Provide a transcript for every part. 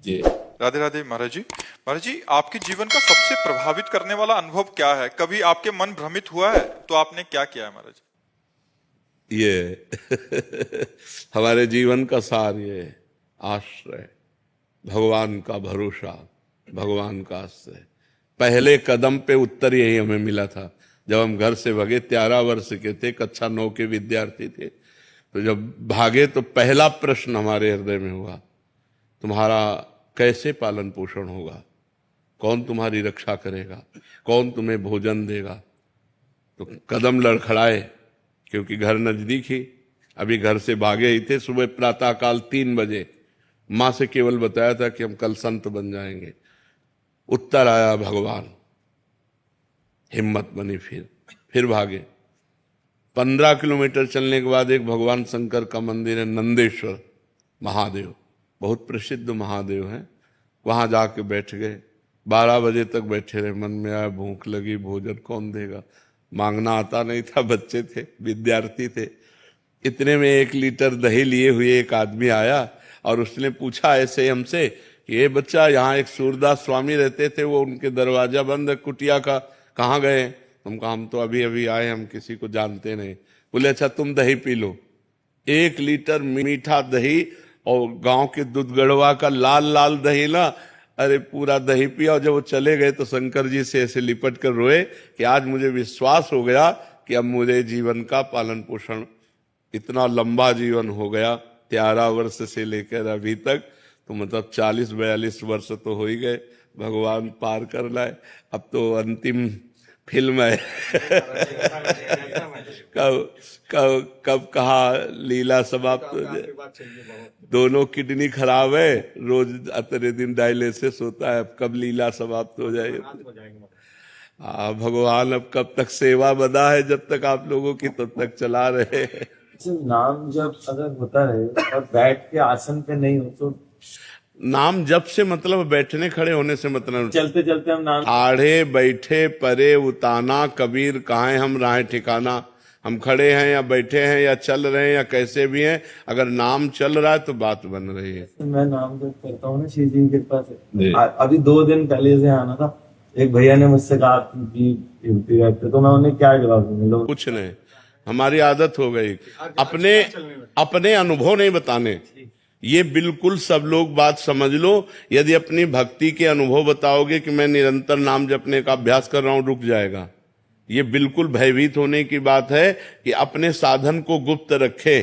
जी। राधे राधे महाराज जी। महाराज जी, आपके जीवन का सबसे प्रभावित करने वाला अनुभव क्या है? कभी आपके मन भ्रमित हुआ है तो आपने क्या किया है महाराज? ये हमारे जीवन का सार, ये आश्रय, भगवान का भरोसा, भगवान का आश्रय। पहले कदम पे उत्तर यही हमें मिला था जब हम घर से भागे। 13 वर्ष के थे, कक्षा 9 के विद्यार्थी थे। तो जब भागे तो पहला प्रश्न हमारे हृदय में हुआ, तुम्हारा कैसे पालन पोषण होगा? कौन तुम्हारी रक्षा करेगा? कौन तुम्हें भोजन देगा? तो कदम लड़खड़ाए, क्योंकि घर नजदीक ही। अभी घर से भागे ही थे। सुबह प्रातःकाल 3 बजे माँ से केवल बताया था कि हम कल संत बन जाएंगे। उत्तर आया भगवान। हिम्मत बनी, फिर भागे। 15 किलोमीटर चलने के बाद एक भगवान शंकर का मंदिर है, नंदेश्वर महादेव, बहुत प्रसिद्ध महादेव हैं। वहां जाके बैठ गए। 12 बजे तक बैठे रहे। मन में आया भूख लगी, भोजन कौन देगा? मांगना आता नहीं था, बच्चे थे, विद्यार्थी थे। इतने में 1 लीटर दही लिए हुए एक आदमी आया और उसने पूछा ऐसे हमसे कि ये बच्चा, यहाँ एक सूरदास स्वामी रहते थे, वो उनके दरवाजा बंद है कुटिया का, कहाँ गए? हम कहा हम तो अभी अभी आए, हम किसी को जानते नहीं। बोले अच्छा तुम दही पी लो। 1 लीटर मीठा दही और गांव के दूध गढ़वा का लाल लाल दही ना, अरे पूरा दही पिया। और जब वो चले गए तो शंकर जी से ऐसे लिपट कर रोए कि आज मुझे विश्वास हो गया कि अब मुझे जीवन का पालन पोषण, इतना लंबा जीवन हो गया 13 वर्ष से लेकर अभी तक, तो मतलब 40-42 वर्ष तो हो ही गए। भगवान पार कर लाए। अब तो अंतिम फिल्म है। कब कब कब कहा लीला समाप्त हो जाए। दोनों किडनी खराब है, रोज अतरे दिन डायलिसिस होता है। अब कब लीला समाप्त हो जाएगी? भगवान अब कब तक सेवा बना है, जब तक आप लोगों की तब तक चला रहे हैं। नाम जब अगर होता है और बैठ के आसन पे नहीं हो तो नाम जप से मतलब बैठने खड़े होने से मतलब, चलते चलते हम नाम आड़े बैठे परे उताना, कबीर कहाँ हम राहे ठिकाना। हम खड़े हैं या बैठे हैं या चल रहे हैं या कैसे भी हैं, अगर नाम चल रहा है तो बात बन रही है। मैं नाम जप करता हूँ ना श्री जी की कृपा से। अभी 2 दिन पहले से आना था, एक भैया ने मुझसे कहा कि ड्यूटी रहते, तो मैं उन्हें क्या जवाब दूंगा? कुछ नहीं, हमारी आदत हो गई अपने अनुभव नहीं बताने। ये बिल्कुल सब लोग बात समझ लो। यदि अपनी भक्ति के अनुभव बताओगे कि मैं निरंतर नाम जपने का अभ्यास कर रहा हूं, रुक जाएगा। ये बिल्कुल भयभीत होने की बात है कि अपने साधन को गुप्त रखे।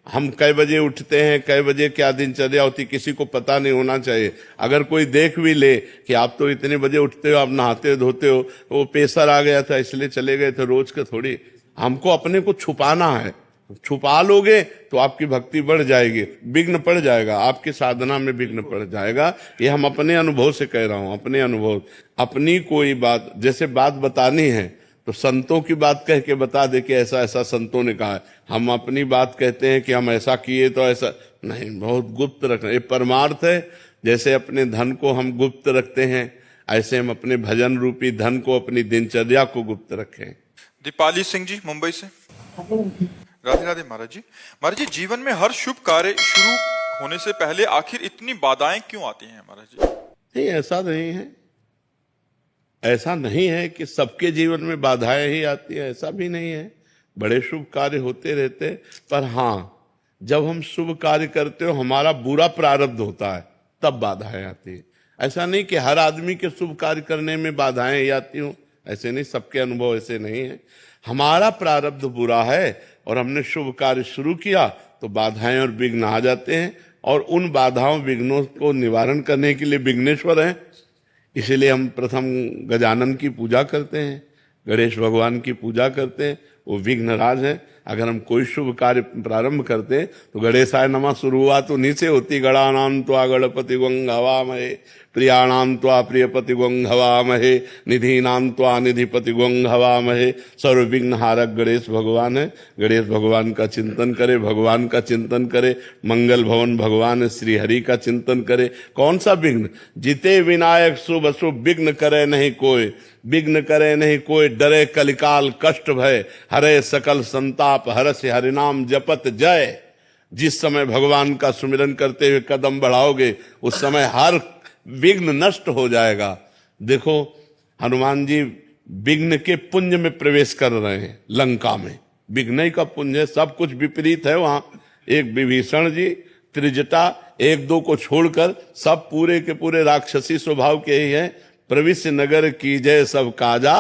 हम कै बजे उठते हैं, कै बजे क्या दिनचर्या होती, किसी को पता नहीं होना चाहिए। अगर कोई देख भी ले कि आप तो इतने बजे उठते हो, आप नहाते हो धोते हो, वो प्रेशर आ गया था इसलिए चले गए थे, रोज का थोड़ी। हमको अपने को छुपाना है। छुपा लोगे तो आपकी भक्ति बढ़ जाएगी, विघ्न पड़ जाएगा, आपकी साधना में विघ्न पड़ जाएगा। ये हम अपने अनुभव से कह रहा हूं, अपने अनुभव। अपनी कोई बात, जैसे बात बतानी है तो संतों की बात कह के बता दे कि ऐसा ऐसा संतों ने कहा है। हम अपनी बात कहते हैं कि हम ऐसा किए तो ऐसा नहीं, बहुत गुप्त रखना। ये परमार्थ है। जैसे अपने धन को हम गुप्त रखते हैं, ऐसे हम अपने भजन रूपी धन को, अपनी दिनचर्या को गुप्त रखें। दीपाली सिंह जी मुंबई से। राधे राधे महाराज जी। महाराज जी, जीवन में हर शुभ कार्य शुरू होने से पहले आखिर इतनी बाधाएं क्यों आती हैं महाराज जी? नहीं, ऐसा नहीं है। ऐसा नहीं है कि सबके जीवन में बाधाएं ही आती है, ऐसा भी नहीं है। बड़े शुभ कार्य होते रहते, पर हाँ, जब हम शुभ कार्य करते हो हमारा बुरा प्रारब्ध होता है, तब बाधाएं आती है। ऐसा नहीं कि हर आदमी के शुभ कार्य करने में बाधाएं ही आती हो, ऐसे नहीं, सबके अनुभव ऐसे नहीं है। हमारा प्रारब्ध बुरा है और हमने शुभ कार्य शुरू किया तो बाधाएं और विघ्न आ जाते हैं, और उन बाधाओं विघ्नों को निवारण करने के लिए विघ्नेश्वर हैं। इसीलिए हम प्रथम गजानन की पूजा करते हैं, गणेश भगवान की पूजा करते हैं, वो विघ्नराज है। अगर हम कोई शुभ कार्य प्रारंभ करते तो गणेशाय नमः शुरुआत उन्हीं से होती। गणानां त्वा गणपति गं हवामहे, प्रियाणां त्वा प्रियपति गं हवामहे, निधीनां त्वा निधिपति गं हवामहे। सर्व विघ्न हारक गणेश भगवान है। गणेश भगवान का चिंतन करे, भगवान का चिंतन करे, मंगल भवन भगवान श्री हरि का चिंतन करे। कौन सा विघ्न? जिते विनायक शुभ अशुभ, विघ्न करे नहीं कोई, विघ्न करे नहीं कोई, डरे कलिकाल कष्ट भय, हरे सकल संताप, हरस हरिनाम जपत जय। जिस समय भगवान का सुमिरन करते हुए कदम बढ़ाओगे उस समय हर विघ्न नष्ट हो जाएगा। देखो हनुमान जी विघ्न के पुंज में प्रवेश कर रहे हैं, लंका में विघ्न ही का पुंज है, सब कुछ विपरीत है वहां। एक विभीषण जी त्रिजटा, एक दो को छोड़कर सब पूरे के पूरे राक्षसी स्वभाव के ही हैं। प्रविश्य नगर की जय सब काजा,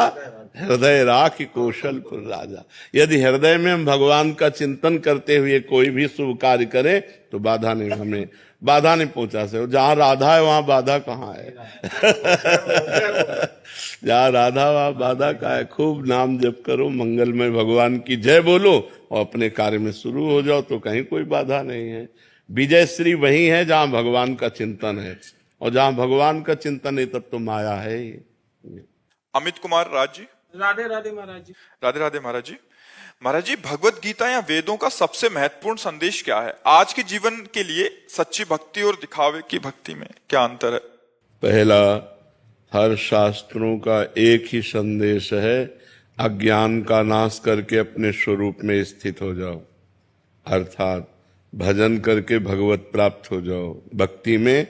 हृदय राखि कौशलपुर राजा। यदि हृदय में हम भगवान का चिंतन करते हुए कोई भी शुभ कार्य करें तो बाधा नहीं, हमें बाधा नहीं पहुंचा सकते। जहां राधा है वहां बाधा कहाँ है? जहां राधा वहां बाधा कहाँ है? खूब नाम जप करो, मंगलमय भगवान की जय बोलो और अपने कार्य में शुरू हो जाओ तो कहीं कोई बाधा नहीं है। विजय श्री वही है जहां भगवान का चिंतन है, और जहां भगवान का चिंतन है तब तो माया है ही। अमित कुमार राज जी। राधे राधे महाराज जी। राधे राधे महाराज जी। महाराज जी, भगवत गीता या वेदों का सबसे महत्वपूर्ण संदेश क्या है? आज के जीवन के लिए सच्ची भक्ति और दिखावे की भक्ति में क्या अंतर है? पहला, हर शास्त्रों का एक ही संदेश है, अज्ञान का नाश करके अपने स्वरूप में स्थित हो जाओ, अर्थात भजन करके भगवत प्राप्त हो जाओ। भक्ति में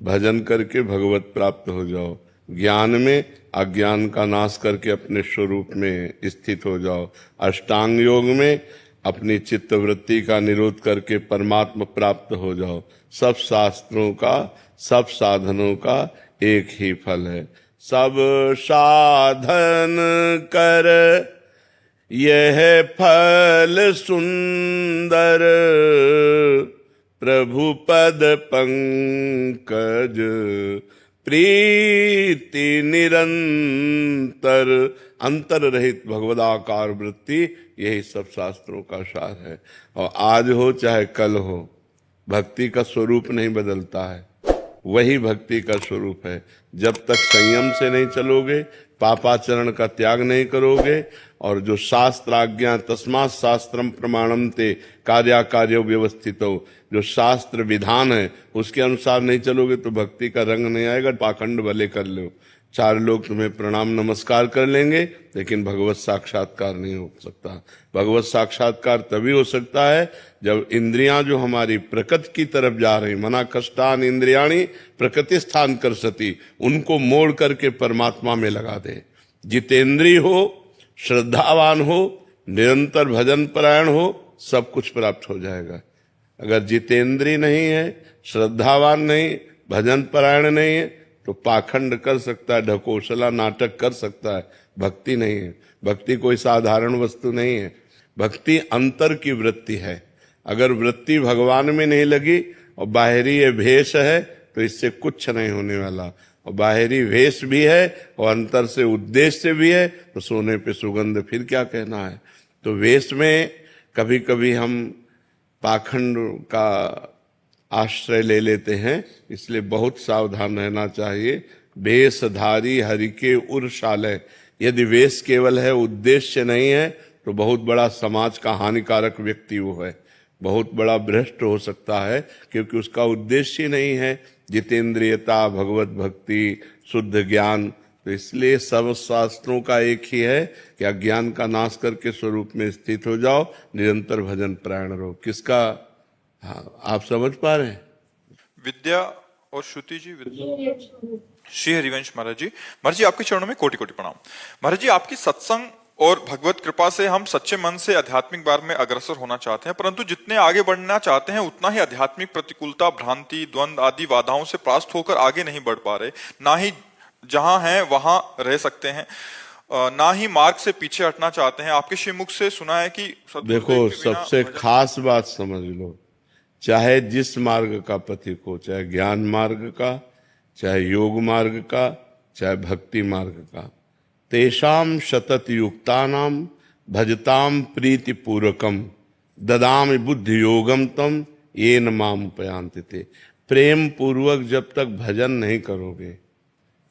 भजन करके भगवत प्राप्त हो जाओ, ज्ञान में अज्ञान का नाश करके अपने स्वरूप में स्थित हो जाओ, अष्टांग योग में अपनी चित्तवृत्ति का निरोध करके परमात्मा प्राप्त हो जाओ। सब शास्त्रों का, सब साधनों का एक ही फल है। सब साधन कर यह फल सुंदर, प्रभु पद पंकज प्रीति निरंतर। अंतर रहित भगवदाकार वृत्ति, यही सब शास्त्रों का सार है। और आज हो चाहे कल हो, भक्ति का स्वरूप नहीं बदलता है, वही भक्ति का स्वरूप है। जब तक संयम से नहीं चलोगे, पापाचरण का त्याग नहीं करोगे, और जो शास्त्र आज्ञा तस्मात् शास्त्रम प्रमाणम ते कार्याकार्यो व्यवस्थितो, जो शास्त्र विधान है उसके अनुसार नहीं चलोगे तो भक्ति का रंग नहीं आएगा। पाखंड भले कर लो, चार लोग तुम्हें प्रणाम नमस्कार कर लेंगे, लेकिन भगवत साक्षात्कार नहीं हो सकता। भगवत साक्षात्कार तभी हो सकता है जब इंद्रियां जो हमारी प्रकृति की तरफ जा रही, मना कष्टान इंद्रियाणी प्रकृति स्थान कर सती, उनको मोड़ करके परमात्मा में लगा दे। जितेंद्रिय हो, श्रद्धावान हो, निरंतर भजन परायण हो, सब कुछ प्राप्त हो जाएगा। अगर जितेंद्रिय नहीं है, श्रद्धावान नहीं, भजन परायण नहीं है तो पाखंड कर सकता है, ढकोसला नाटक कर सकता है, भक्ति नहीं है। भक्ति कोई साधारण वस्तु नहीं है, भक्ति अंतर की वृत्ति है। अगर वृत्ति भगवान में नहीं लगी और बाहरी ये भेष है तो इससे कुछ नहीं होने वाला। और बाहरी वेश भी है और अंतर से उद्देश्य भी है तो सोने पे सुगंध, फिर क्या कहना है। तो वेश में कभी कभी हम पाखंड का आश्रय ले लेते हैं, इसलिए बहुत सावधान रहना चाहिए। वेशधारी हरि के उर्शालय, यदि वेश केवल है, उद्देश्य नहीं है, तो बहुत बड़ा समाज का हानिकारक व्यक्ति वो है, बहुत बड़ा भ्रष्ट हो सकता है, क्योंकि उसका उद्देश्य ही नहीं है जितेंद्रियता, भगवत भक्ति, शुद्ध ज्ञान। तो इसलिए सब शास्त्रों का एक ही है कि अज्ञान का नाश करके स्वरूप में स्थित हो जाओ, निरंतर भजन परायण रहो। किसका? हाँ, आप समझ पा रहे हैं? विद्या और श्रुति जी। विद्या श्री हरिवंश महाराज जी। महाराज जी, आपके चरणों में कोटि कोटि प्रणाम। महाराज जी, आपकी सत्संग और भगवत कृपा से हम सच्चे मन से आध्यात्मिक मार्ग में अग्रसर होना चाहते हैं, परंतु जितने आगे बढ़ना चाहते हैं उतना ही आध्यात्मिक प्रतिकूलता, भ्रांति, द्वंद आदि बाधाओं से परास्त होकर आगे नहीं बढ़ पा रहे। ना ही जहां हैं वहां रह सकते हैं, ना ही मार्ग से पीछे हटना चाहते हैं। आपके श्रीमुख से सुना है कि देखो, सबसे खास बात समझ लो, चाहे जिस मार्ग का पथिक हो, चाहे ज्ञान मार्ग का, चाहे योग मार्ग का, चाहे भक्ति मार्ग का, तेषाम शतत युक्तानाम भजताम प्रीति पूर्वकम ददामि बुद्धि योगम तम येन माम उपयांति ते। प्रेम पूर्वक जब तक भजन नहीं करोगे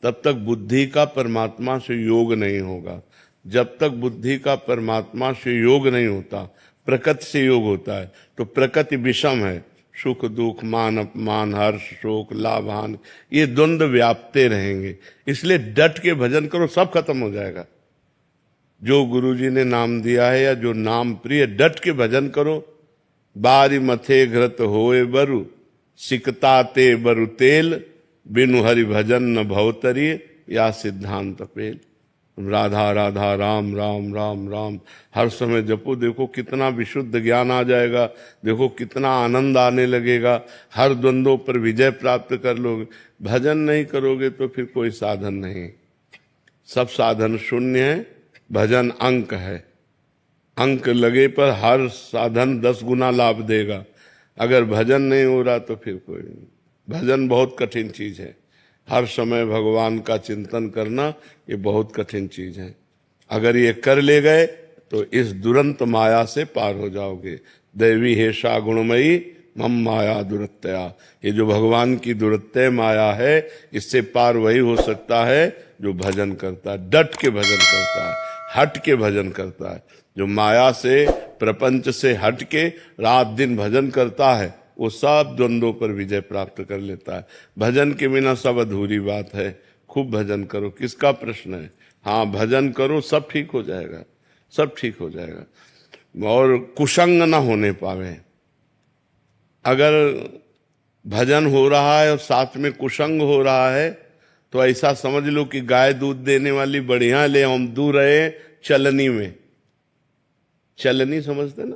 तब तक बुद्धि का परमात्मा से योग नहीं होगा। जब तक बुद्धि का परमात्मा से योग नहीं होता, प्रकृति से योग होता है, तो प्रकृति विषम है, सुख दुख, मान अपमान, हर्ष शोक, लाभ हानि, ये द्वंद्व व्यापते रहेंगे। इसलिए डट के भजन करो, सब खत्म हो जाएगा। जो गुरुजी ने नाम दिया है या जो नाम प्रिय, डट के भजन करो, बारी मथे घृत होए बरु, सिकता ते बरु तेल, बिनु हरि भजन न भवतरी, या सिद्धांत पेल। राधा राधा राम राम राम राम हर समय जपो, देखो कितना विशुद्ध ज्ञान आ जाएगा, देखो कितना आनंद आने लगेगा, हर द्वंद्वों पर विजय प्राप्त कर लोगे। भजन नहीं करोगे तो फिर कोई साधन नहीं, सब साधन शून्य है, भजन अंक है, अंक लगे पर हर साधन 10 गुना लाभ देगा। अगर भजन नहीं हो रहा तो फिर कोई नहीं। भजन बहुत कठिन चीज है, हर समय भगवान का चिंतन करना ये बहुत कठिन चीज है। अगर ये कर ले गए तो इस दुरंत माया से पार हो जाओगे। दैवी हेषा गुणमयी मम माया दुरत्या, ये जो भगवान की दुरत्य माया है, इससे पार वही हो सकता है जो भजन करता है, डट के भजन करता है, हट के भजन करता है। जो माया से प्रपंच से हट के रात दिन भजन करता है, वो सब द्वंद्वों पर विजय प्राप्त कर लेता है। भजन के बिना सब अधूरी बात है। खूब भजन करो, किसका प्रश्न है? हाँ, भजन करो, सब ठीक हो जाएगा, सब ठीक हो जाएगा। और कुसंग ना होने पावे। अगर भजन हो रहा है और साथ में कुसंग हो रहा है तो ऐसा समझ लो कि गाय दूध देने वाली बढ़िया ले हम दूर रहे चलनी में। चलनी समझते ना,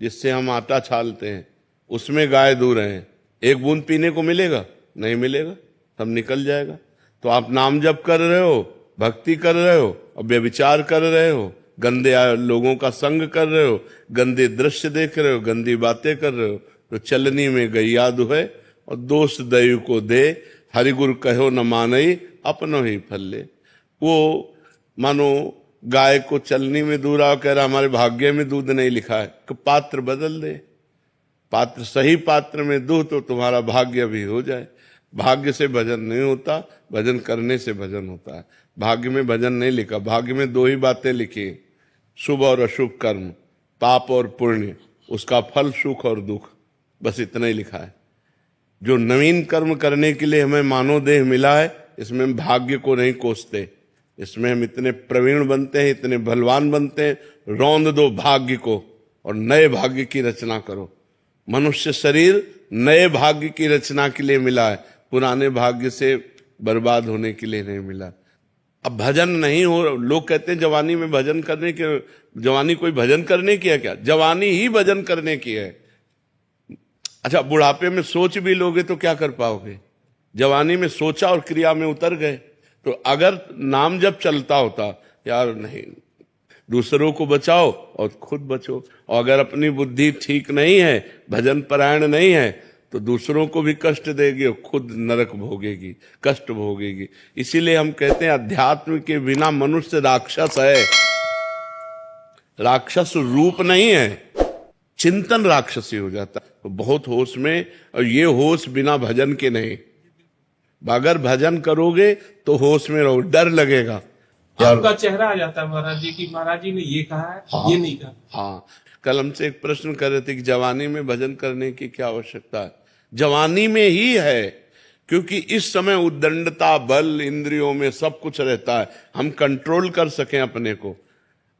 जिससे हम आटा छालते हैं, उसमें गाय दूर हैं। एक बूंद पीने को मिलेगा? नहीं मिलेगा, सब निकल जाएगा। तो आप नाम जप कर रहे हो, भक्ति कर रहे हो और व्यभिचार कर रहे हो, गंदे लोगों का संग कर रहे हो, गंदे दृश्य देख रहे हो, गंदी बातें कर रहे हो, तो चलनी में गैया दुहे और दोष दैव को दे, हरिगुरु कहो न मानई अपनो ही फल ले। वो मानो गाय को चलनी में दूरा कह रहा हमारे भाग्य में दूध नहीं लिखा है, कि पात्र बदल दे, पात्र सही पात्र में दो तो तुम्हारा भाग्य भी हो जाए। भाग्य से भजन नहीं होता, भजन करने से भजन होता है। भाग्य में भजन नहीं लिखा, भाग्य में 2 ही बातें लिखी, शुभ और अशुभ कर्म, पाप और पुण्य, उसका फल सुख और दुख, बस इतना ही लिखा है। जो नवीन कर्म करने के लिए हमें मानव देह मिला है, इसमें हम भाग्य को नहीं कोसते, इसमें हम इतने प्रवीण बनते हैं, इतने बलवान बनते हैं, रौंद दो भाग्य को और नए भाग्य की रचना करो। मनुष्य शरीर नए भाग्य की रचना के लिए मिला है, पुराने भाग्य से बर्बाद होने के लिए नहीं मिला। अब भजन नहीं हो, लोग कहते हैं जवानी में भजन करने के, जवानी कोई भजन करने की है क्या? जवानी ही भजन करने की है। अच्छा, बुढ़ापे में सोच भी लोगे तो क्या कर पाओगे? जवानी में सोचा और क्रिया में उतर गए। तो अगर नाम जब चलता होता, यार नहीं, दूसरों को बचाओ और खुद बचो। और अगर अपनी बुद्धि ठीक नहीं है, भजन परायण नहीं है, तो दूसरों को भी कष्ट देगी और खुद नरक भोगेगी, कष्ट भोगेगी। इसीलिए हम कहते हैं अध्यात्म के बिना मनुष्य राक्षस है। राक्षस रूप नहीं है, चिंतन राक्षसी हो जाता। तो बहुत होश में, और ये होश बिना भजन के नहीं। अगर भजन करोगे तो होश में रहो, डर लगेगा। आपका चेहरा आ जाता है महाराज जी की, महाराज जी ने ये कहा है, हाँ, ये नहीं कहा। हाँ, कल हमसे एक प्रश्न कर रहे थे कि जवानी में भजन करने की क्या आवश्यकता है? जवानी में ही है, क्योंकि इस समय उद्दंडता, बल, इंद्रियों में सब कुछ रहता है, हम कंट्रोल कर सकें अपने को।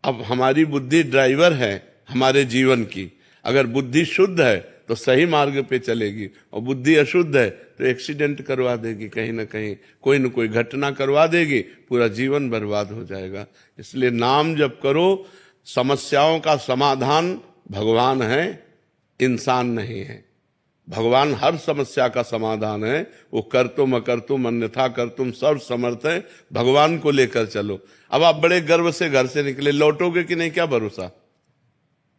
अब हमारी बुद्धि ड्राइवर है हमारे जीवन की। अगर बुद्धि शुद्ध है तो सही मार्ग पे चलेगी, और बुद्धि अशुद्ध है तो एक्सीडेंट करवा देगी, कहीं ना कहीं कोई न कोई घटना करवा देगी, पूरा जीवन बर्बाद हो जाएगा। इसलिए नाम जप करो। समस्याओं का समाधान भगवान है, इंसान नहीं है। भगवान हर समस्या का समाधान है। वो कर तुम अकर तुम अन्यथा कर तुम सर्व समर्थ है। भगवान को लेकर चलो। अब आप बड़े गर्व से घर से निकले, लौटोगे कि नहीं क्या भरोसा?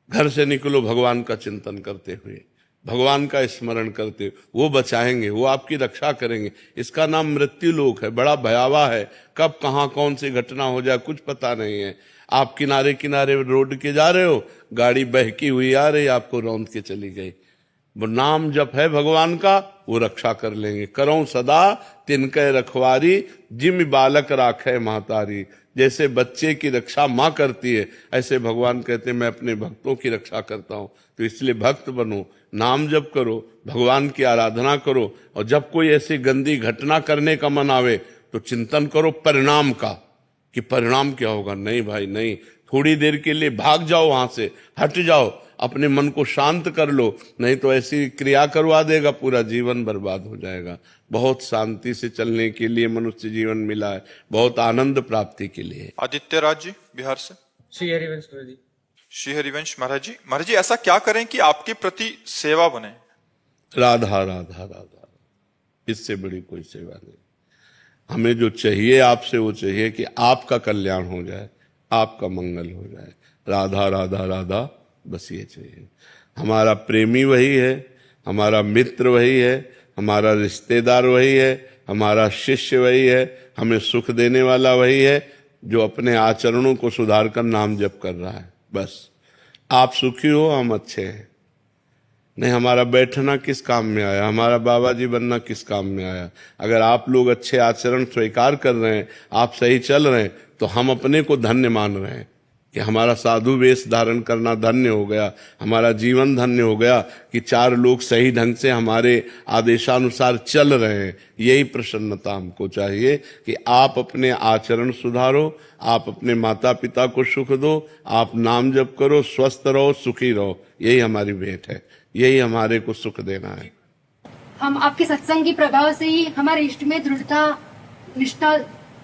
घर से निकलो भगवान का चिंतन करते हुए, भगवान का स्मरण करते हुए। वो बचाएंगे, वो आपकी रक्षा करेंगे। इसका नाम मृत्यु लोक है, बड़ा भयावह है। कब कहाँ कौन सी घटना हो जाए कुछ पता नहीं है। आप किनारे किनारे रोड के जा रहे हो, गाड़ी बहकी हुई आ रही, आपको रौंद के चली गई। वो नाम जप है भगवान का, वो रक्षा कर लेंगे। करो सदा तिनके रखवारी, जिम बालक राखे महतारी। जैसे बच्चे की रक्षा माँ करती है, ऐसे भगवान कहते हैं मैं अपने भक्तों की रक्षा करता हूँ। तो इसलिए भक्त बनो, नाम जप करो, भगवान की आराधना करो। और जब कोई ऐसी गंदी घटना करने का मन आवे तो चिंतन करो परिणाम का, कि परिणाम क्या होगा। नहीं भाई नहीं, थोड़ी देर के लिए भाग जाओ, वहां से हट जाओ, अपने मन को शांत कर लो, नहीं तो ऐसी क्रिया करवा देगा, पूरा जीवन बर्बाद हो जाएगा। बहुत शांति से चलने के लिए मनुष्य जीवन मिला है, बहुत आनंद प्राप्ति के लिए। आदित्य राज जी बिहार से। श्री हरिवंश जी। श्री हरिवंश महाराज जी ऐसा क्या करें कि आपके प्रति सेवा बने? राधा राधा राधा, इससे बड़ी कोई सेवा नहीं। हमें जो चाहिए आपसे वो चाहिए कि आपका कल्याण हो जाए, आपका मंगल हो जाए। राधा राधा राधा, बस ये चाहिए। हमारा प्रेमी वही है, हमारा मित्र वही है, हमारा रिश्तेदार वही है, हमारा शिष्य वही है, हमें सुख देने वाला वही है, जो अपने आचरणों को सुधार कर नाम जप कर रहा है। बस आप सुखी हो, हम अच्छे हैं। नहीं, हमारा बैठना किस काम में आया, हमारा बाबा जी बनना किस काम में आया? अगर आप लोग अच्छे आचरण स्वीकार कर रहे हैं, आप सही चल रहे हैं, तो हम अपने को धन्य मान रहे हैं कि हमारा साधु वेश धारण करना धन्य हो गया, हमारा जीवन धन्य हो गया कि 4 लोग सही ढंग से हमारे आदेशानुसार चल रहे हैं। यही प्रसन्नता हमको चाहिए कि आप अपने आचरण सुधारो, आप अपने माता पिता को सुख दो, आप नाम जप करो, स्वस्थ रहो, सुखी रहो। यही हमारी भेंट है, यही हमारे को सुख देना है। हम आपके सत्संग के प्रभाव से ही हमारे इष्ट में दृढ़ता निष्ठा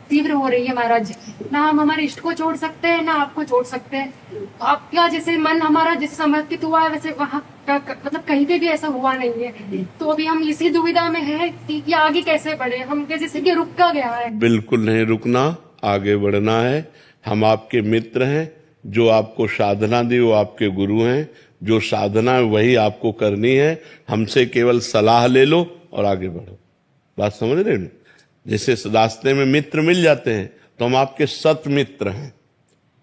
तीव्र हो रही है महाराज जी। ना हम हमारे इष्ट को छोड़ सकते हैं, ना आपको छोड़ सकते हैं। आपका जैसे मन हमारा जैसे समर्पित हुआ है, वैसे वहाँ मतलब कहीं पे भी ऐसा हुआ नहीं है। तो अभी हम इसी दुविधा में है कि आगे कैसे बढ़े। हम जैसे कि रुक का गया है। बिल्कुल नहीं रुकना, आगे बढ़ना है। हम आपके मित्र हैं, जो आपको साधना दी वो आपके गुरु हैं, जो साधना है वही आपको करनी है। हमसे केवल सलाह ले लो और आगे बढ़ो। बात समझ रहे हो? जैसे रास्ते में मित्र मिल जाते हैं, तो हम आपके सत मित्र हैं।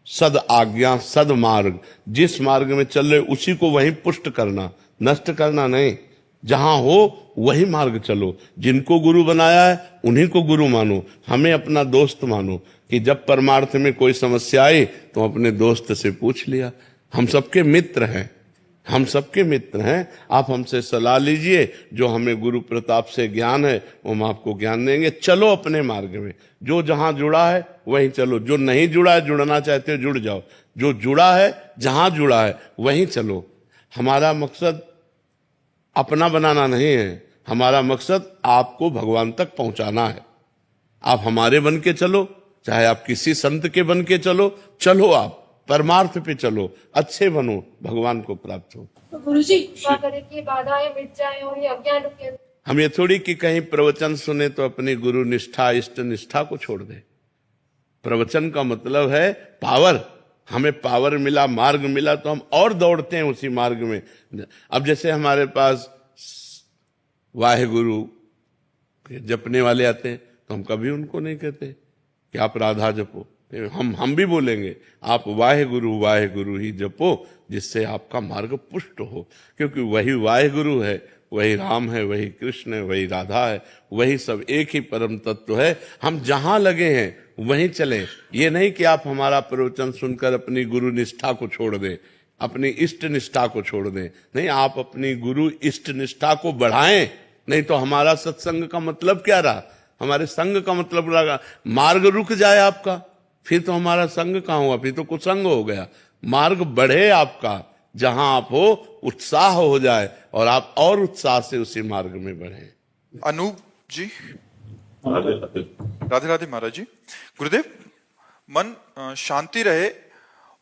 सद आज्ञा, सद मार्ग, जिस मार्ग में चल रहे उसी को वहीं पुष्ट करना, नष्ट करना नहीं। जहां हो वही मार्ग चलो। जिनको गुरु बनाया है उन्हीं को गुरु मानो, हमें अपना दोस्त मानो। कि जब परमार्थ में कोई समस्या आई तो अपने दोस्त से पूछ लिया। हम सबके मित्र हैं, हम सबके मित्र हैं। आप हमसे सलाह लीजिए, जो हमें गुरु प्रताप से ज्ञान है वो हम आपको ज्ञान देंगे। चलो अपने मार्ग में, जो जहां जुड़ा है वहीं चलो। जो नहीं जुड़ा है, जुड़ना चाहते हो जुड़ जाओ। जो जुड़ा है, जहां जुड़ा है वहीं चलो। हमारा मकसद अपना बनाना नहीं है, हमारा मकसद आपको भगवान तक पहुंचाना है। आप हमारे बन के चलो, चाहे आप किसी संत के बन के चलो, चलो आप परमार्थ पे चलो, अच्छे बनो, भगवान को प्राप्त हो। तो गुरुजी कृपा करें कि बाधाएं मिट जाएं और ये अज्ञान रुके। हम ये थोड़ी कि कहीं प्रवचन सुने तो अपनी गुरु निष्ठा, इष्ट निष्ठा को छोड़ दे। प्रवचन का मतलब है पावर। हमें पावर मिला, मार्ग मिला, तो हम और दौड़ते हैं उसी मार्ग में। अब जैसे हमारे पास वाहेगुरु जपने वाले आते हैं, तो हम कभी उनको नहीं कहते कि आप राधा जपो। हम भी बोलेंगे आप वाहेगुरु ही जपो, जिससे आपका मार्ग पुष्ट हो। क्योंकि वही वाहेगुरु है, वही राम है, वही कृष्ण है, वही राधा है, वही सब एक ही परम तत्व है। हम जहां लगे हैं वहीं चलें। ये नहीं कि आप हमारा प्रवचन सुनकर अपनी गुरु निष्ठा को छोड़ दें, अपनी इष्ट निष्ठा को छोड़ दें। नहीं, आप अपनी गुरु इष्ट निष्ठा को बढ़ाएं। नहीं तो हमारा सत्संग का मतलब क्या रहा, हमारे संग का मतलब रहा मार्ग रुक जाए आपका, फिर तो हमारा संग कहाँ हुआ, फिर तो कुसंग हो गया। मार्ग बढ़े आपका, जहां आप हो उत्साह हो जाए और आप और उत्साह से उसी मार्ग में बढ़े। अनूप जी। राधे राधे महाराज जी। गुरुदेव, मन शांति रहे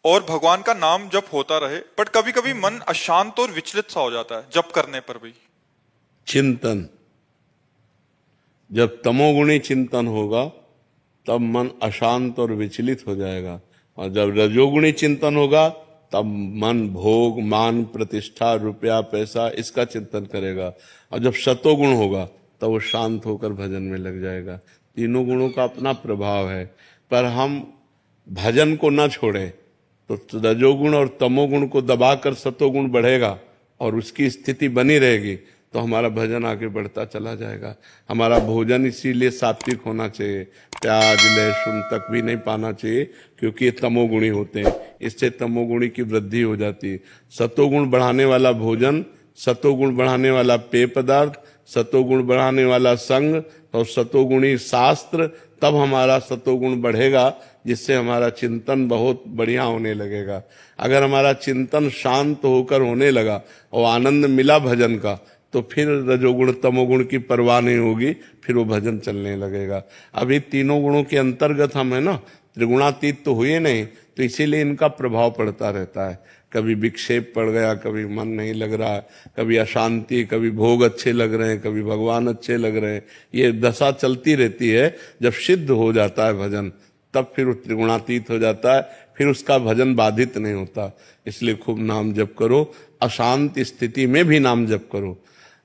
और भगवान का नाम जप होता रहे, बट कभी कभी मन अशांत और विचलित सा हो जाता है जप करने पर भी। चिंतन, जब तमोगुणी चिंतन होगा तब मन अशांत और विचलित हो जाएगा, और जब रजोगुणी चिंतन होगा तब मन भोग, मान, प्रतिष्ठा, रुपया, पैसा, इसका चिंतन करेगा। और जब सतोगुण होगा तब वो शांत होकर भजन में लग जाएगा। तीनों गुणों का अपना प्रभाव है, पर हम भजन को न छोड़ें तो रजोगुण और तमोगुण को दबाकर सतोगुण बढ़ेगा और उसकी स्थिति बनी रहेगी, तो हमारा भजन आगे बढ़ता चला जाएगा। हमारा भोजन इसीलिए सात्विक होना चाहिए, प्याज लहसुन तक भी नहीं पाना चाहिए, क्योंकि ये तमोगुणी होते हैं, इससे तमोगुणी की वृद्धि हो जाती है। सतोगुण बढ़ाने वाला भोजन, सतोगुण बढ़ाने वाला पेय पदार्थ, सतोगुण बढ़ाने वाला संग और सतोगुणी शास्त्र, तब हमारा सतोगुण बढ़ेगा, जिससे हमारा चिंतन बहुत बढ़िया होने लगेगा। अगर हमारा चिंतन शांत होकर होने लगा और आनंद मिला भजन का, तो फिर रजोगुण तमोगुण की परवाह नहीं होगी, फिर वो भजन चलने लगेगा। अभी तीनों गुणों के अंतर्गत हम है ना, त्रिगुणातीत तो हुए नहीं, तो इसीलिए इनका प्रभाव पड़ता रहता है। कभी विक्षेप पड़ गया, कभी मन नहीं लग रहा, कभी अशांति, कभी भोग अच्छे लग रहे हैं, कभी भगवान अच्छे लग रहे हैं। ये दशा चलती रहती है। जब सिद्ध हो जाता है भजन, तब फिर वो त्रिगुणातीत हो जाता है, फिर उसका भजन बाधित नहीं होता। इसलिए खूब नाम जप करो, अशांत स्थिति में भी नाम जप करो।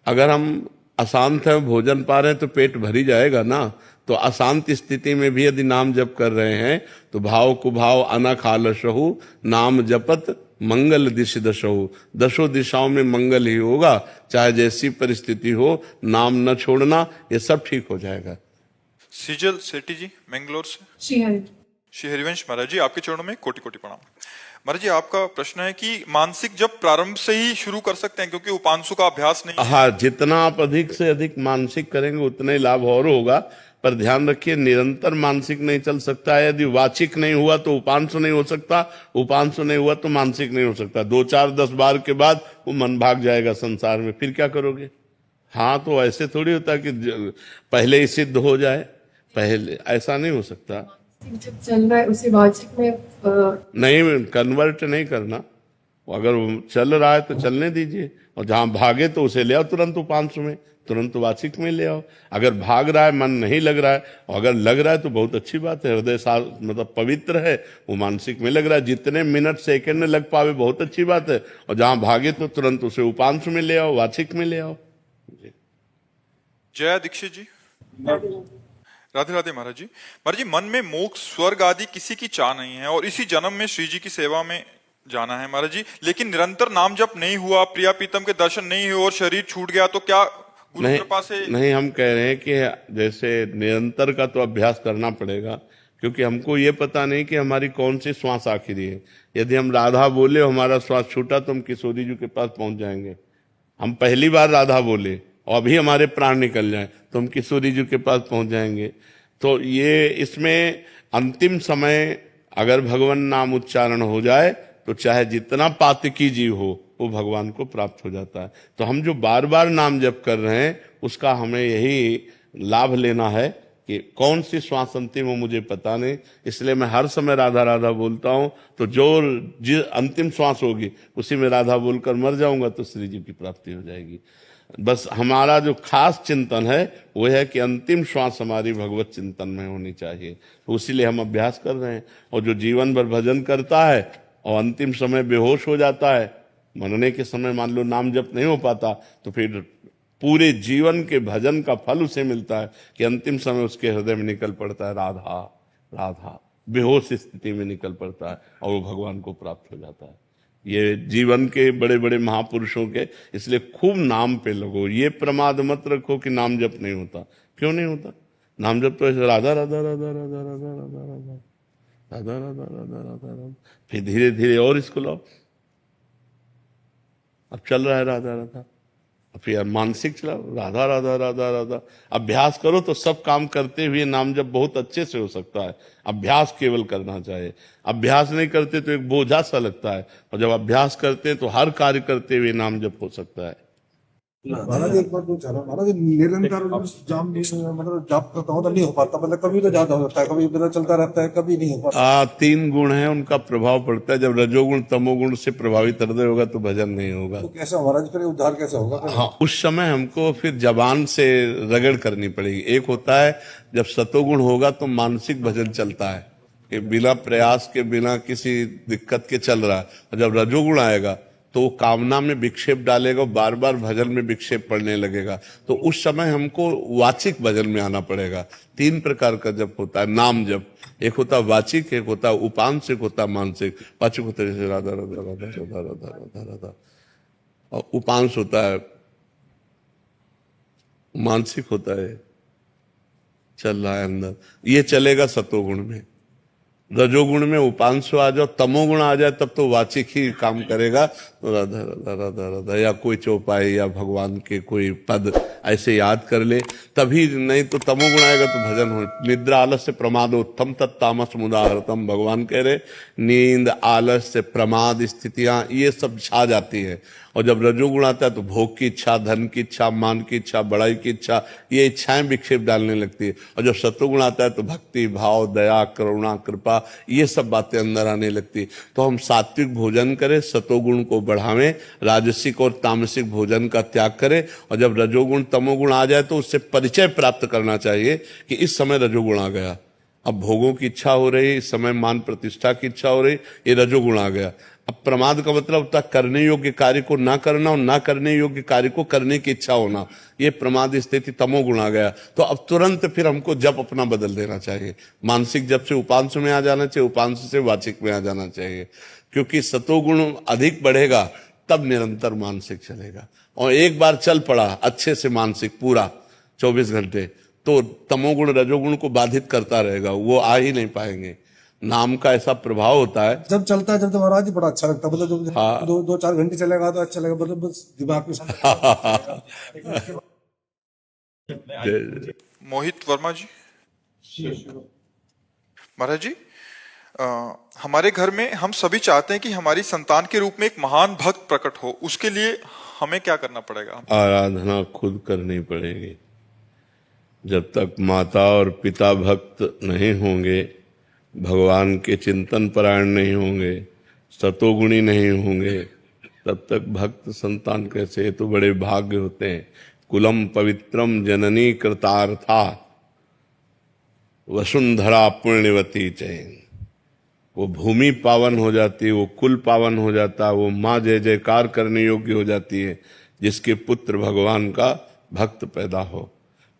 अगर हम अशांत है, भोजन पा रहे हैं तो पेट भरी जाएगा ना, तो अशांत स्थिति में भी यदि नाम जप कर रहे हैं तो भाव कुभाव अनखालशहु नाम जपत मंगल दिश दशहु, दशों दिशाओं में मंगल ही होगा। चाहे जैसी परिस्थिति हो, नाम न छोड़ना, ये सब ठीक हो जाएगा। सीजल सेठी जी मैंगलोर से। श्री हरिवंश महाराज जी, आपके चरणों में कोटि कोटि प्रणाम। महाराज जी, आपका प्रश्न है कि मानसिक जब प्रारंभ से ही शुरू कर सकते हैं, क्योंकि उपांशु का अभ्यास नहीं है। हाँ, जितना आप अधिक से अधिक मानसिक करेंगे उतना ही लाभ और होगा। पर ध्यान रखिए, निरंतर मानसिक नहीं चल सकता है। यदि वाचिक नहीं हुआ तो उपांशु नहीं हो सकता, उपांशु नहीं हुआ तो मानसिक नहीं हो सकता। 2 4 10 बार के बाद वो मन भाग जाएगा संसार में, फिर क्या करोगे? हाँ, तो ऐसे थोड़ी होता कि पहले ही सिद्ध हो जाए, पहले ऐसा नहीं हो सकता। जब चल रहा है उसे वाचिक में नहीं, कन्वर्ट नहीं करना। अगर वो चल रहा है तो चलने दीजिए, और जहां भागे तो उसे ले आओ तुरंत उपांशु में, तुरंत वाचिक में ले आओ। अगर भाग रहा है, मन नहीं लग रहा है, और अगर लग रहा है तो बहुत अच्छी बात है, हृदय मतलब पवित्र है, वो मानसिक में लग रहा है। जितने मिनट सेकंड लग पावे बहुत अच्छी बात है, और जहां भागे तो तुरंत उसे उपांशु में ले आओ, वाचिक में ले आओ। जया दीक्षित जी। राधे राधे महाराज जी। महाराज जी, मन में मोक्ष स्वर्ग आदि किसी की चाह नहीं है, और इसी जन्म में श्री जी की सेवा में जाना है महाराज जी, लेकिन निरंतर नाम जप नहीं हुआ, प्रिया प्रीतम के दर्शन नहीं हुए और शरीर छूट गया, तो क्या गुरु कृपा से? नहीं, हम कह रहे हैं कि जैसे निरंतर का तो अभ्यास करना पड़ेगा, क्योंकि हमको ये पता नहीं कि हमारी कौन सी श्वास आखिरी है। यदि हम राधा बोले, हमारा श्वास छूटा, तो हम किशोरी जी के पास पहुंच जाएंगे। हम पहली बार राधा बोले और अभी हमारे प्राण निकल जाए, तो हम किशोरी जी के पास पहुंच जाएंगे। तो ये इसमें अंतिम समय अगर भगवान नाम उच्चारण हो जाए, तो चाहे जितना पातकी जीव हो, वो भगवान को प्राप्त हो जाता है। तो हम जो बार बार नाम जप कर रहे हैं, उसका हमें यही लाभ लेना है कि कौन सी श्वास अंतिम हो मुझे पता नहीं, इसलिए मैं हर समय राधा राधा बोलता हूं। तो जो अंतिम श्वास होगी उसी में राधा बोलकर मर जाऊंगा, तो श्री जी की प्राप्ति हो जाएगी। बस हमारा जो खास चिंतन है वो है कि अंतिम श्वास हमारी भगवत चिंतन में होनी चाहिए। तो इसीलिए हम अभ्यास कर रहे हैं। और जो जीवन भर भजन करता है और अंतिम समय बेहोश हो जाता है, मरने के समय मान लो नाम जप नहीं हो पाता, तो फिर पूरे जीवन के भजन का फल उसे मिलता है कि अंतिम समय उसके हृदय में निकल पड़ता है राधा राधा, बेहोश स्थिति में निकल पड़ता है, और वो भगवान को प्राप्त हो जाता है। ये जीवन के बड़े बड़े महापुरुषों के, इसलिए खूब नाम पे लगो। ये प्रमाद मत रखो कि नाम जप नहीं होता। क्यों नहीं होता? नाम जप तो ऐसे राधा राधा राधा राधा राधा राधा राधा राधा राधा राधा राधा राधा, फिर धीरे धीरे और इसको लाओ। अब चल रहा है राधा राधा, फिर मानसिक चलाओ राधा राधा राधा राधा। अभ्यास करो तो सब काम करते हुए नाम जप बहुत अच्छे से हो सकता है। अभ्यास केवल करना चाहिए। अभ्यास नहीं करते तो एक बोझा सा लगता है, और जब अभ्यास करते हैं तो हर कार्य करते हुए नाम जप हो सकता है। महाराज एक बार पूछा था महाराज, निरंतर जाम मतलब जाप करता हूँ तो नहीं हो पाता, मतलब कभी तो ज्यादा हो जाता है, कभी इधर चलता रहता है, कभी नहीं हो पाता। 3 गुण है, उनका प्रभाव पड़ता है। जब रजोगुण तमोगुण से प्रभावित हृदय होगा तो भजन नहीं होगा। तो कैसे महाराज फिर उद्धार कैसे होगा? हाँ, उस समय हमको फिर जबान से रगड़ करनी पड़ेगी। एक होता है जब सतोगुण होगा तो मानसिक भजन चलता है कि बिना प्रयास के, बिना किसी दिक्कत के चल रहा है। और जब रजोगुण आएगा तो वो कामना में विक्षेप डालेगा, बार बार भजन में विक्षेप पड़ने लगेगा। तो उस समय हमको वाचिक भजन में आना पड़ेगा। 3 प्रकार का जप होता है नाम जप। एक होता है वाचिक, एक होता है उपांश, एक होता है मानसिक। वाचिक होता है जैसे राधा राधा राधा राधा राधा राधा राधा, और उपांश होता है, मानसिक होता है चल रहा है अंदर। ये चलेगा सतोगुण में। रजोगुण में उपांशु आ जाओ, तमोगुण आ जाए तब तो वाचिक ही काम करेगा, राधा राधा राधा राधा, या कोई चौपाई या भगवान के कोई पद ऐसे याद कर ले, तभी, नहीं तो तमोगुण आएगा तो भजन हो। निद्रा आलस्य प्रमादोत्तम तत्तामस मुदाहरतम, भगवान कह रहे नींद, आलस्य, प्रमाद स्थितियां ये सब छा जाती है। और जब रजोगुण आता है तो भोग की इच्छा, धन की इच्छा, मान की इच्छा, बड़ाई की इच्छा, ये इच्छाएं विक्षेप डालने लगती है। और जब सत्वगुण आता है तो भक्ति भाव, दया, करुणा, कृपा, ये सब बातें अंदर आने लगती है। तो हम सात्विक भोजन करें, सतोगुण को बढ़ावें, राजसिक और तामसिक भोजन का त्याग करें। और जब रजोगुण तमोगुण आ जाए तो उससे परिचय प्राप्त करना चाहिए कि इस समय रजोगुण आ गया, अब भोगों की इच्छा हो रही, इस समय मान प्रतिष्ठा की इच्छा हो रही, ये रजोगुण आ गया। अब प्रमाद का मतलब होता है करने योग्य कार्य को ना करना और ना करने योग्य कार्य को करने की इच्छा होना, ये प्रमाद स्थिति, तमोगुण आ गया। तो अब तुरंत फिर हमको जप अपना बदल देना चाहिए, मानसिक जप से उपांश में आ जाना चाहिए, उपांश से वाचिक में आ जाना चाहिए, क्योंकि सतोगुण अधिक बढ़ेगा तब निरंतर मानसिक चलेगा। और एक बार चल पड़ा अच्छे से मानसिक पूरा 24 घंटे, तो तमोगुण रजोगुण को बाधित करता रहेगा, वो आ ही नहीं पाएंगे। नाम का ऐसा प्रभाव होता है, जब चलता है जब तो महाराज जी बड़ा अच्छा लगता है, मतलब जब हाँ। 2-4 घंटे चलेगा तो अच्छा लगेगा, मतलब बस दिमाग में मोहित वर्मा जी। महाराज जी, हमारे घर में हम सभी चाहते हैं कि हमारी संतान के रूप में एक महान भक्त प्रकट हो, उसके लिए हमें क्या करना पड़ेगा? आराधना खुद करनी पड़ेगी। जब तक माता और पिता भक्त नहीं होंगे, भगवान के चिंतन परायण नहीं होंगे, सतोगुणी नहीं होंगे, तब तक भक्त संतान कैसे? ये तो बड़े भाग्य होते हैं। कुलम पवित्रम जननी कृतार्था वसुंधरा पुण्यवती चैन, वो भूमि पावन हो जाती है, वो कुल पावन हो जाता है, वो माँ जय जयकार करने योग्य हो जाती है जिसके पुत्र भगवान का भक्त पैदा हो।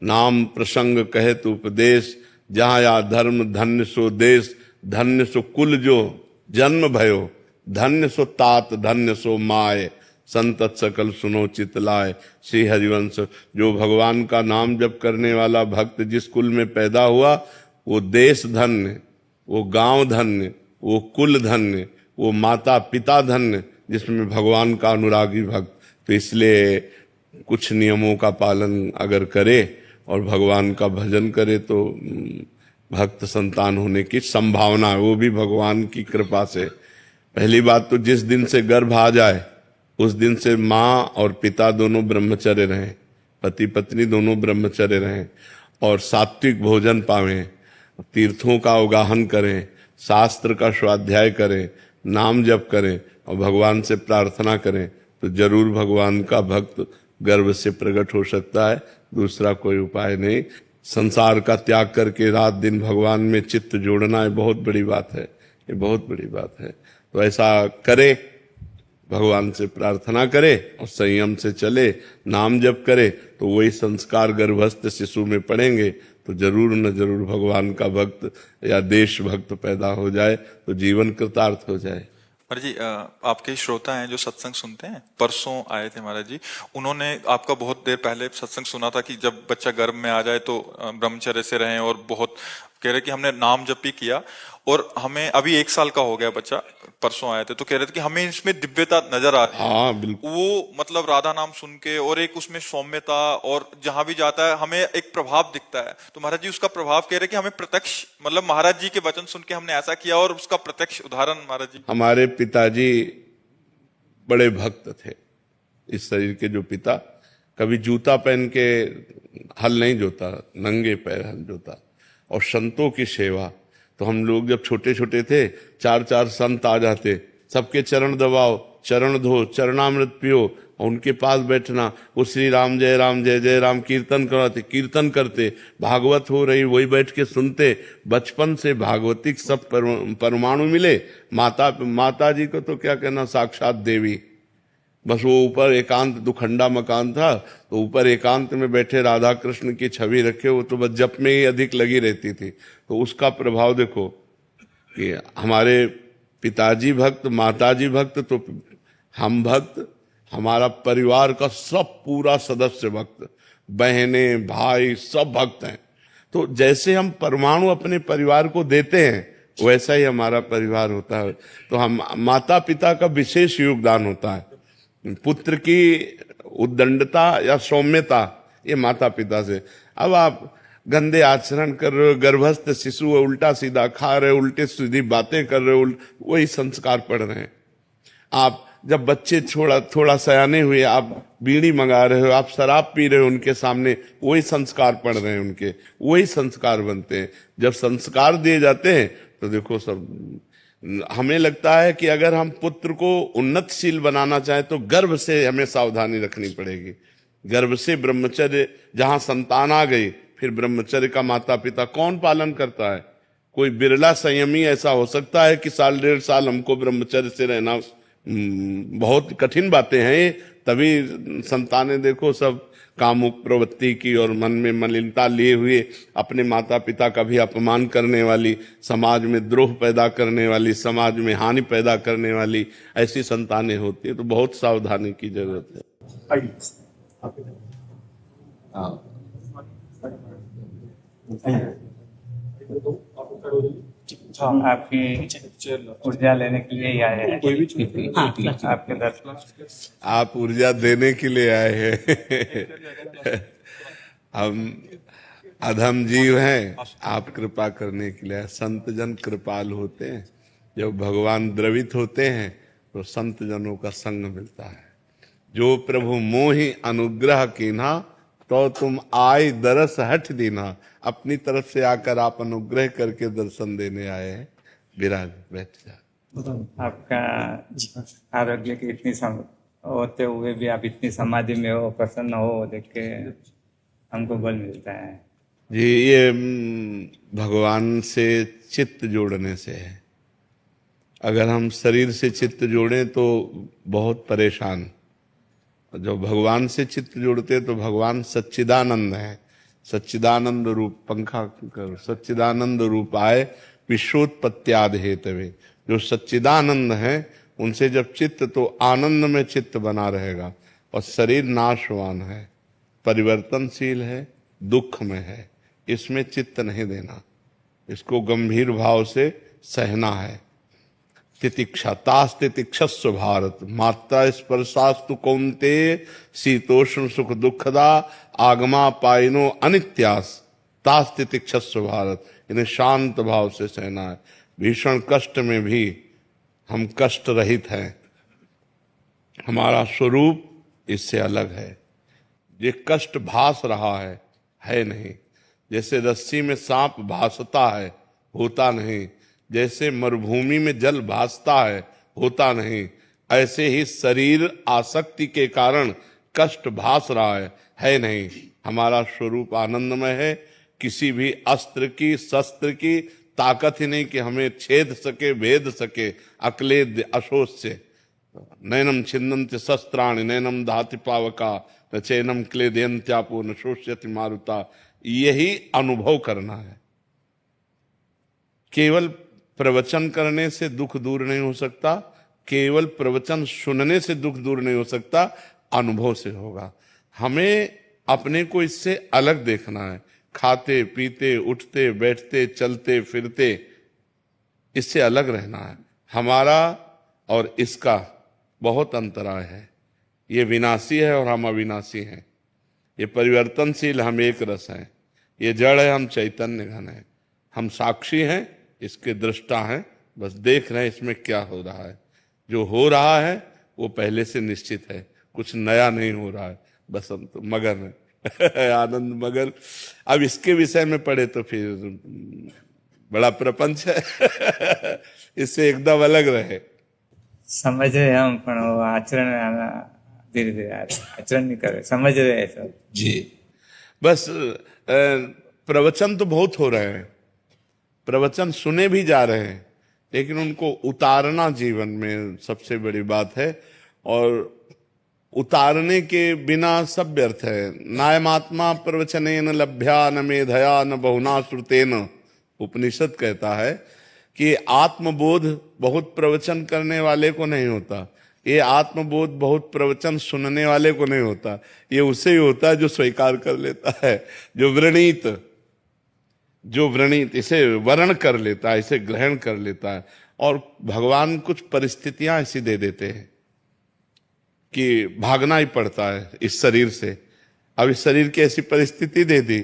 नाम प्रसंग कहे तो उपदेश, जहाँ या धर्म धन्य सो देश, धन्य सो कुल जो जन्म भयो, धन्य सो तात धन्य सो माय, संतत सकल सुनो चित लाए। श्री हरिवंश, जो भगवान का नाम जप करने वाला भक्त जिस कुल में पैदा हुआ, वो देश धन्य, वो गांव धन्य, वो कुल धन्य, वो माता पिता धन्य जिसमें भगवान का अनुरागी भक्त। तो इसलिए कुछ नियमों का पालन अगर करे और भगवान का भजन करे तो भक्त संतान होने की संभावना है, वो भी भगवान की कृपा से। पहली बात तो जिस दिन से गर्भ आ जाए उस दिन से माँ और पिता दोनों ब्रह्मचर्य रहें, पति पत्नी दोनों ब्रह्मचर्य रहें, और सात्विक भोजन पावें, तीर्थों का अवगाहन करें, शास्त्र का स्वाध्याय करें, नाम जप करें और भगवान से प्रार्थना करें, तो जरूर भगवान का भक्त गर्भ से प्रकट हो सकता है। दूसरा कोई उपाय नहीं। संसार का त्याग करके रात दिन भगवान में चित्त जोड़ना है, बहुत बड़ी बात है, ये बहुत बड़ी बात है। तो ऐसा करे, भगवान से प्रार्थना करे और संयम से चले, नाम जप करे, तो वही संस्कार गर्भस्थ शिशु में पड़ेंगे तो जरूर न जरूर भगवान का भक्त या देश भक्त पैदा हो जाए तो जीवन कृतार्थ हो जाए। महाराज जी, आपके श्रोता हैं जो सत्संग सुनते हैं, परसों आए थे महाराज जी, उन्होंने आपका बहुत देर पहले सत्संग सुना था कि जब बच्चा गर्भ में आ जाए तो ब्रह्मचर्य से रहें, और बहुत कह रहे कि हमने नाम जप भी किया, और हमें अभी 1 साल का हो गया बच्चा, परसों आए थे तो कह रहे थे कि हमें इसमें दिव्यता नजर आ रही है। हाँ बिल्कुल, वो मतलब राधा नाम सुन के, और एक उसमें सौम्यता, और जहां भी जाता है हमें एक प्रभाव दिखता है। तो महाराज जी उसका प्रभाव कह रहे कि हमें प्रत्यक्ष, मतलब महाराज जी के वचन सुन के हमने ऐसा किया, और उसका प्रत्यक्ष उदाहरण महाराज जी। हमारे पिताजी बड़े भक्त थे। इस शरीर के जो पिता कभी जूता पहन के हल नहीं जोता, नंगे पैर हल जोता, और संतों की सेवा। तो हम लोग जब छोटे छोटे थे, 4-4 संत आ जाते, सबके चरण दबाओ, चरण धो, चरणामृत पियो, और उनके पास बैठना, वो श्री राम जय जय राम कीर्तन कराते, कीर्तन करते, भागवत हो रही वही बैठ के सुनते। बचपन से भागवतिक सब परमाणु मिले। माता जी को तो क्या कहना, साक्षात देवी। बस वो ऊपर एकांत, दुखंडा मकान था, तो ऊपर एकांत में बैठे राधा कृष्ण की छवि रखे, वो तो बस जप में ही अधिक लगी रहती थी। तो उसका प्रभाव देखो कि हमारे पिताजी भक्त, माताजी भक्त, तो हम भक्त, हमारा परिवार का सब पूरा सदस्य भक्त, बहने भाई सब भक्त हैं। तो जैसे हम परमाणु अपने परिवार को देते हैं वैसा ही हमारा परिवार होता है। तो हम माता पिता का विशेष योगदान होता है। पुत्र की उद्दंडता या सौम्यता ये माता पिता से। अब आप गंदे आचरण कर रहे हो, गर्भस्थ शिशु है, उल्टा सीधा खा रहे हो, उल्टे सीधी बातें कर रहे हो, वही संस्कार पड़ रहे हैं। आप जब बच्चे थोड़ा सयाने हुए, आप बीड़ी मंगा रहे हो, आप शराब पी रहे हो उनके सामने, वही संस्कार पड़ रहे हैं उनके, वही संस्कार बनते हैं। जब संस्कार दिए जाते हैं तो देखो सब, हमें लगता है कि अगर हम पुत्र को उन्नतशील बनाना चाहें तो गर्भ से हमें सावधानी रखनी पड़ेगी। गर्भ से ब्रह्मचर्य, जहां संतान आ गई फिर ब्रह्मचर्य का माता पिता कौन पालन करता है? कोई बिरला संयमी ऐसा हो सकता है कि 1.5 साल हमको ब्रह्मचर्य से रहना, बहुत कठिन बातें हैं ये। तभी संतानें देखो सब कामुक प्रवृत्ति की और मन में मलिनता लिए हुए, अपने माता पिता का भी अपमान करने वाली, समाज में द्रोह पैदा करने वाली, समाज में हानि पैदा करने वाली ऐसी संतानें होती है। तो बहुत सावधानी की जरूरत है। आपकी ऊर्जा लेने के लिए ही आए हैं। आपके दर्शन आप ऊर्जा देने के लिए आए हैं। हम अधम जीव हैं, आप कृपा करने के लिए। संत जन कृपाल होते हैं। जब भगवान द्रवित होते हैं तो संत जनों का संग मिलता है। जो प्रभु मोहि अनुग्रह कीन्हा, तो तुम आय दरस हठ दीना। अपनी तरफ से आकर आप अनुग्रह करके दर्शन देने आए हैं। विराज, बैठ जा। आपका आरोग्य की इतनी होते हुए भी आप इतनी समाधि में हो, प्रसन्न हो, देख के हमको बल मिलता है जी। ये भगवान से चित्त जोड़ने से है। अगर हम शरीर से चित्त जोड़ें तो बहुत परेशान। जब भगवान से चित्त जोड़ते तो भगवान सच्चिदानंद है, सच्चिदानंद रूप, पंखा कर, सच्चिदानंद रूप आए विश्वोत्पत्त्यादि हेतवे। जो सच्चिदानंद है उनसे जब चित्त, तो आनंद में चित्त बना रहेगा। और शरीर नाशवान है, परिवर्तनशील है, दुख में है, इसमें चित्त नहीं देना। इसको गंभीर भाव से सहना है। तितिक्षा तास तितिक्षस्व भारत, मात्रा स्पर्शास्तु कौन्ते, शीतोष्ण सुख दुखदा, आगमा पाइनो अनित्यास, तास तितिक्षस्व भारत। इन्हें शांत भाव से सहना है। भीषण कष्ट में भी हम कष्ट रहित हैं। हमारा स्वरूप इससे अलग है। ये कष्ट भास रहा है नहीं। जैसे रस्सी में सांप भासता है, होता नहीं। जैसे मरुभूमि में जल भासता है, होता नहीं। ऐसे ही शरीर आसक्ति के कारण कष्ट भास रहा है नहीं। हमारा स्वरूप आनंदमय है। किसी भी अस्त्र की, शस्त्र की ताकत ही नहीं कि हमें छेद सके, भेद सके। अक्लेद अशोच से नैनम छिन्नन्ति शस्त्राणि, नैनम धाति पावका, न चैनम क्लेदयन्त्यापो, न शोष्यति मारुता। यही अनुभव करना है। केवल प्रवचन करने से दुख दूर नहीं हो सकता, केवल प्रवचन सुनने से दुख दूर नहीं हो सकता, अनुभव से होगा। हमें अपने को इससे अलग देखना है। खाते पीते, उठते बैठते, चलते फिरते, इससे अलग रहना है। हमारा और इसका बहुत अंतराय है। ये विनाशी है और हम अविनाशी हैं। ये परिवर्तनशील, हम एक रस हैं। ये जड़ है, हम चैतन्य घन हैं। हम साक्षी हैं, इसके दृष्टा हैं, बस देख रहे हैं इसमें क्या हो रहा है। जो हो रहा है वो पहले से निश्चित है, कुछ नया नहीं हो रहा है। बस हम तो मगन है। आनंद मगन। अब इसके विषय में पढ़े तो फिर बड़ा प्रपंच है। इससे एकदम अलग रहे। समझ रहे हम, पण वो आचरण में आना धीरे धीरे आचरण नहीं कर रहे, समझ रहे हैं सब जी। बस प्रवचन तो बहुत हो रहे हैं, प्रवचन सुने भी जा रहे हैं, लेकिन उनको उतारना जीवन में सबसे बड़ी बात है। और उतारने के बिना सब व्यर्थ है। नायमात्मा प्रवचनेन लभ्या न मेधया न बहुना श्रुतेन। उपनिषद कहता है कि आत्मबोध बहुत प्रवचन करने वाले को नहीं होता। ये आत्मबोध बहुत प्रवचन सुनने वाले को नहीं होता। ये उसे ही होता है जो स्वीकार कर लेता है, जो व्रणित इसे वर्ण कर लेता है, इसे ग्रहण कर लेता है। और भगवान कुछ परिस्थितियां ऐसी दे देते हैं कि भागना ही पड़ता है इस शरीर से। अब इस शरीर की ऐसी परिस्थिति दे दी,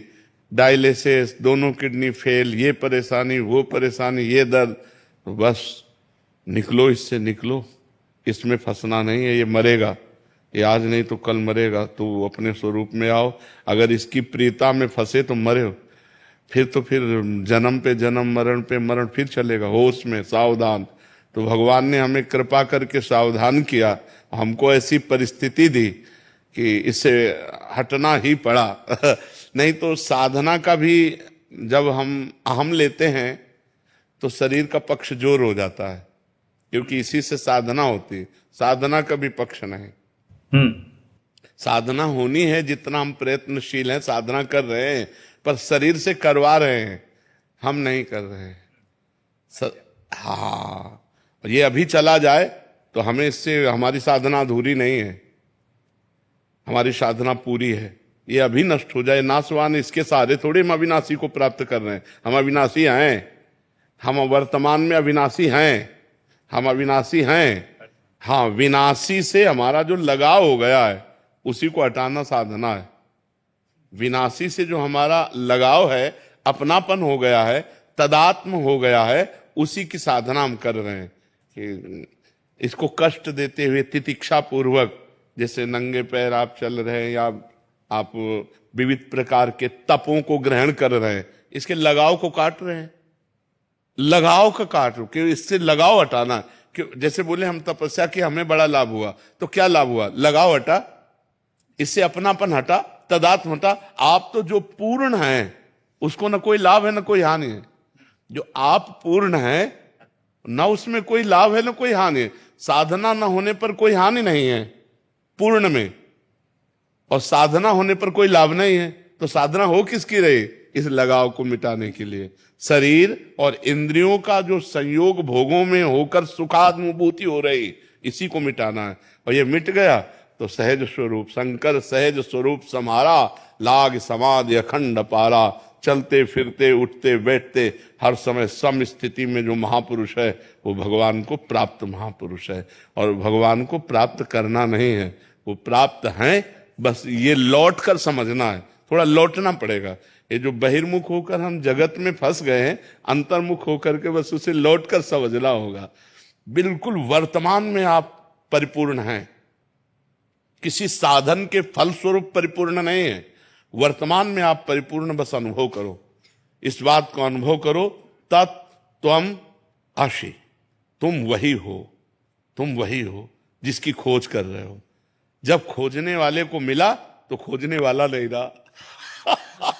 डायलिसिस, दोनों किडनी फेल, ये परेशानी, वो परेशानी, ये दर्द, तो बस निकलो इससे, निकलो, इसमें फंसना नहीं है। ये मरेगा, ये आज नहीं तो कल मरेगा, तो अपने स्वरूप में आओ। अगर इसकी प्रियता में फंसे तो मरे हो, फिर तो फिर जन्म पे जन्म, मरण पे मरण फिर चलेगा। होश में, सावधान। तो भगवान ने हमें कृपा करके सावधान किया, हमको ऐसी परिस्थिति दी कि इससे हटना ही पड़ा। नहीं तो साधना का भी जब हम लेते हैं तो शरीर का पक्ष जोर हो जाता है, क्योंकि इसी से साधना होती है। साधना का भी पक्ष नहीं। साधना होनी है, जितना हम प्रयत्नशील हैं, साधना कर रहे हैं, पर शरीर से करवा रहे हैं, हम नहीं कर रहे हैं। हाँ, ये अभी चला जाए तो हमें इससे हमारी साधना अधूरी नहीं है, हमारी साधना पूरी है। ये अभी नष्ट हो जाए, नाशवान, इसके सहारे थोड़े हम अविनाशी को प्राप्त कर रहे हैं। हम अविनाशी हैं, हम वर्तमान में अविनाशी हैं, हम अविनाशी हैं। हाँ, विनाशी से हमारा जो लगाव हो गया है उसी को हटाना साधना है। विनाशी से जो हमारा लगाव है, अपनापन हो गया है, तदात्म हो गया है, उसी की साधना हम कर रहे हैं। कि इसको कष्ट देते हुए तितिक्षा पूर्वक, जैसे नंगे पैर आप चल रहे हैं या आप विविध प्रकार के तपों को ग्रहण कर रहे हैं, इसके लगाव को काट रहे हैं। लगाव का काट, कि इससे लगाव हटाना। कि जैसे बोले हम तपस्या की, हमें बड़ा लाभ हुआ, तो क्या लाभ हुआ? लगाव हटा, इससे अपनापन हटा, तदात्म हटा। आप तो जो पूर्ण हैं उसको न कोई लाभ है न कोई हानि है। जो आप पूर्ण है, न उसमें कोई लाभ है न कोई हानि है। साधना न होने पर कोई हानि नहीं है पूर्ण में, और साधना होने पर कोई लाभ नहीं है। तो साधना हो किसकी रही? इस लगाव को मिटाने के लिए। शरीर और इंद्रियों का जो संयोग भोगों में होकर सुखानुभूति हो रही, इसी को मिटाना है। और ये मिट गया तो सहज स्वरूप, शंकर सहज स्वरूप समारा, लाग समाधि अखंड पारा। चलते फिरते, उठते बैठते, हर समय सम स्थिति में जो महापुरुष है वो भगवान को प्राप्त महापुरुष है। और भगवान को प्राप्त करना नहीं है, वो प्राप्त हैं, बस ये लौट कर समझना है, थोड़ा लौटना पड़ेगा। ये जो बहिर्मुख होकर हम जगत में फंस गए हैं, अंतर्मुख होकर के बस उसे लौट कर समझना होगा। बिल्कुल वर्तमान में आप परिपूर्ण हैं, किसी साधन के फलस्वरूप परिपूर्ण नहीं है। वर्तमान में आप परिपूर्ण बस अनुभव करो, इस बात को अनुभव करो, तत्त्वम् असि, तुम वही हो, तुम वही हो जिसकी खोज कर रहे हो। जब खोजने वाले को मिला तो खोजने वाला नहीं रहा।